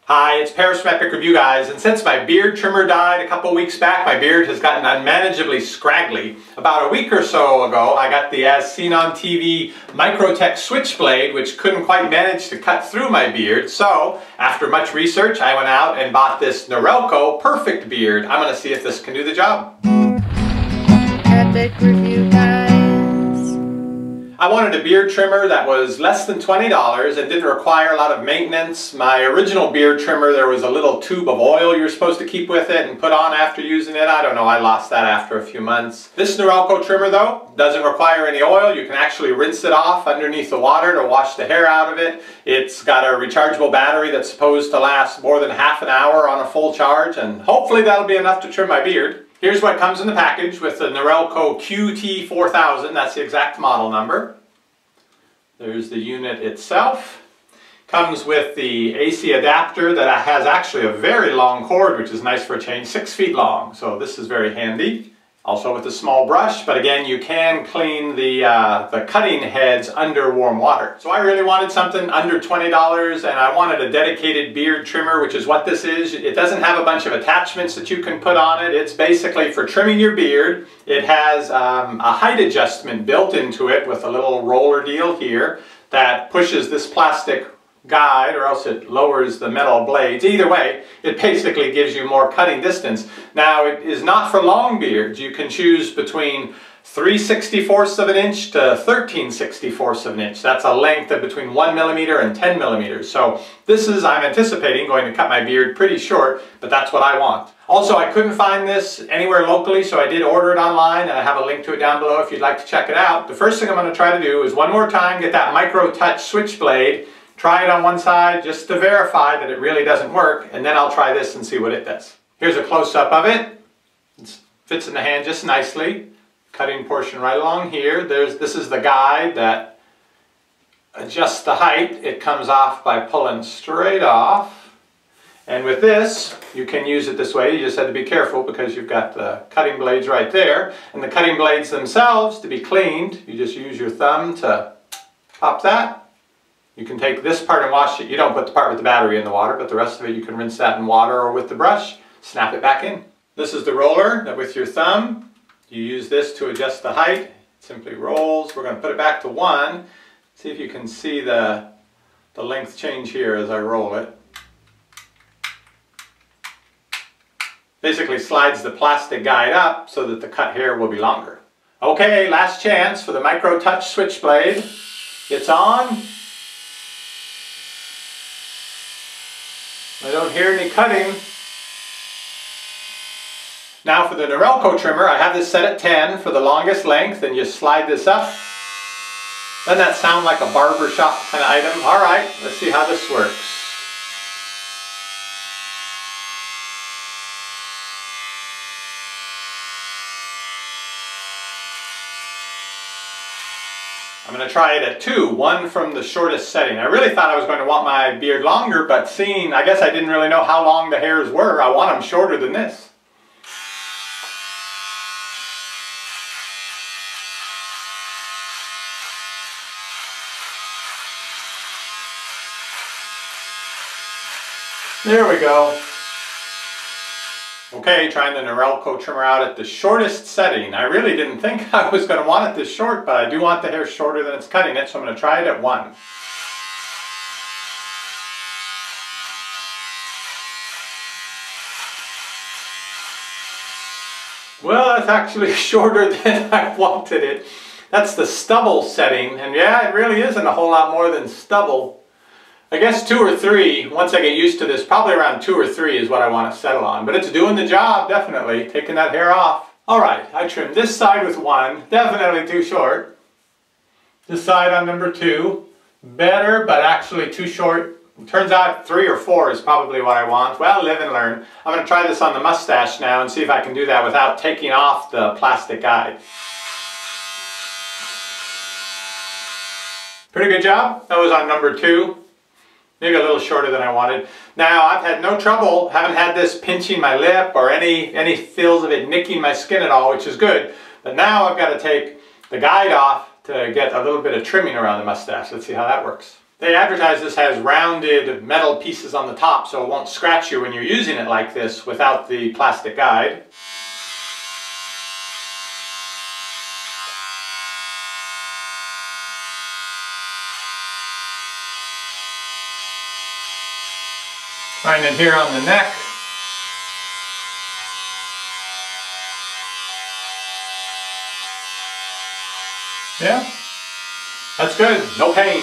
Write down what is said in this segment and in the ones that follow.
Hi, it's Paris from EpicReviewGuys, and since my beard trimmer died a couple weeks back, my beard has gotten unmanageably scraggly. About a week or so ago, I got the as seen on TV Microtech switchblade, which couldn't quite manage to cut through my beard. So, after much research, I went out and bought this Norelco Perfect Beard. I'm going to see if this can do the job. EpicReviewGuys. I wanted a beard trimmer that was less than $20 and didn't require a lot of maintenance. My original beard trimmer, there was a little tube of oil you're supposed to keep with it and put on after using it. I don't know, I lost that after a few months. This Norelco trimmer though, doesn't require any oil. You can actually rinse it off underneath the water to wash the hair out of it. It's got a rechargeable battery that's supposed to last more than half an hour on a full charge, and hopefully that'll be enough to trim my beard. Here's what comes in the package with the Norelco QT4000, that's the exact model number. There's the unit itself. Comes with the AC adapter that has actually a very long cord, which is nice for a change, 6 feet long. So this is very handy. Also with a small brush, but again, you can clean the cutting heads under warm water. So I really wanted something under $20, and I wanted a dedicated beard trimmer, which is what this is. It doesn't have a bunch of attachments that you can put on it. It's basically for trimming your beard. It has a height adjustment built into it with a little roller deal here that pushes this plastic guide, or else it lowers the metal blades. Either way, it basically gives you more cutting distance. Now, it is not for long beards. You can choose between 3/64 of an inch to 13/64 of an inch. That's a length of between 1 millimeter and 10 millimeters. So this is, I'm anticipating, going to cut my beard pretty short, but that's what I want. Also, I couldn't find this anywhere locally, so I did order it online, and I have a link to it down below if you'd like to check it out. The first thing I'm going to try to do is one more time get that Micro Touch switchblade, try it on one side just to verify that it really doesn't work, and then I'll try this and see what it does. Here's a close-up of it. It fits in the hand just nicely. Cutting portion right along here. This is the guide that adjusts the height. It comes off by pulling straight off. And with this, you can use it this way. You just have to be careful because you've got the cutting blades right there. And the cutting blades themselves, to be cleaned, you just use your thumb to pop that. You can take this part and wash it. You don't put the part with the battery in the water, but the rest of it you can rinse that in water or with the brush, snap it back in. This is the roller that with your thumb, you use this to adjust the height. It simply rolls. We're going to put it back to 1. See if you can see the length change here as I roll it. Basically slides the plastic guide up so that the cut hair will be longer. Okay, last chance for the Micro Touch switchblade. It's on. I don't hear any cutting. Now for the Norelco trimmer, I have this set at 10 for the longest length, and you slide this up. Doesn't that sound like a barber shop kind of item? Alright, let's see how this works. I'm going to try it at 2, 1 from the shortest setting. I really thought I was going to want my beard longer, but seeing, I guess I didn't really know how long the hairs were. I want them shorter than this. There we go. Okay, trying the Norelco trimmer out at the shortest setting. I really didn't think I was going to want it this short, but I do want the hair shorter than it's cutting it, so I'm going to try it at 1. Well, that's actually shorter than I wanted it. That's the stubble setting, and yeah, it really isn't a whole lot more than stubble. I guess 2 or 3, once I get used to this, probably around 2 or 3 is what I want to settle on. But it's doing the job, definitely, taking that hair off. Alright, I trimmed this side with 1, definitely too short. This side on number 2, better, but actually too short. It turns out 3 or 4 is probably what I want. Well, live and learn. I'm going to try this on the mustache now and see if I can do that without taking off the plastic guide. Pretty good job. That was on number 2. Maybe a little shorter than I wanted. Now, I've had no trouble, haven't had this pinching my lip or any feels of it nicking my skin at all, which is good. But now I've got to take the guide off to get a little bit of trimming around the mustache. Let's see how that works. They advertise this has rounded metal pieces on the top so it won't scratch you when you're using it like this without the plastic guide. Find it here on the neck. Yeah, that's good, no pain.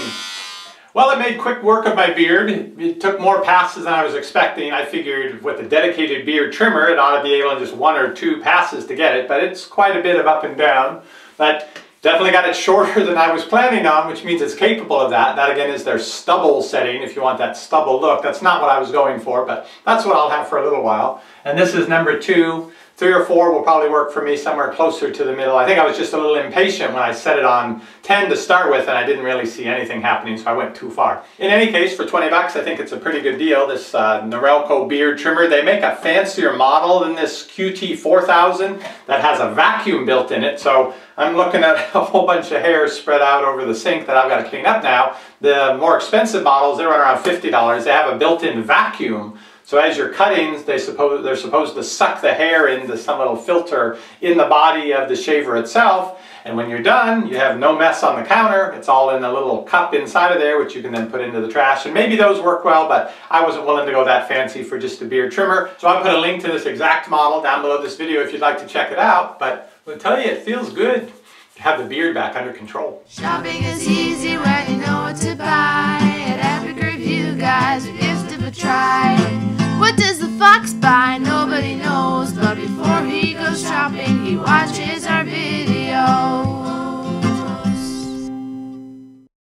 Well, it made quick work of my beard. It took more passes than I was expecting. I figured with a dedicated beard trimmer, it ought to be able in just 1 or 2 passes to get it, but it's quite a bit of up and down. But definitely got it shorter than I was planning on, which means it's capable of that. That again is their stubble setting, if you want that stubble look. That's not what I was going for, but that's what I'll have for a little while. And this is number 2. 3 or 4 will probably work for me somewhere closer to the middle. I think I was just a little impatient when I set it on 10 to start with, and I didn't really see anything happening, so I went too far. In any case, for 20 bucks, I think it's a pretty good deal. This Norelco beard trimmer, they make a fancier model than this QT4000 that has a vacuum built in it, so I'm looking at a whole bunch of hair spread out over the sink that I've got to clean up now. The more expensive models, they run around $50. They have a built-in vacuum. So as you're cutting, they're supposed to suck the hair into some little filter in the body of the shaver itself. And when you're done, you have no mess on the counter. It's all in a little cup inside of there, which you can then put into the trash. And maybe those work well, but I wasn't willing to go that fancy for just a beard trimmer. So I'll put a link to this exact model down below this video if you'd like to check it out. But I'll tell you, it feels good to have the beard back under control. Shopping is easy when you know what to buy. At EpicReviewGuys, we give it a try. What does the fox buy? Nobody knows, but before he goes shopping, he watches our video.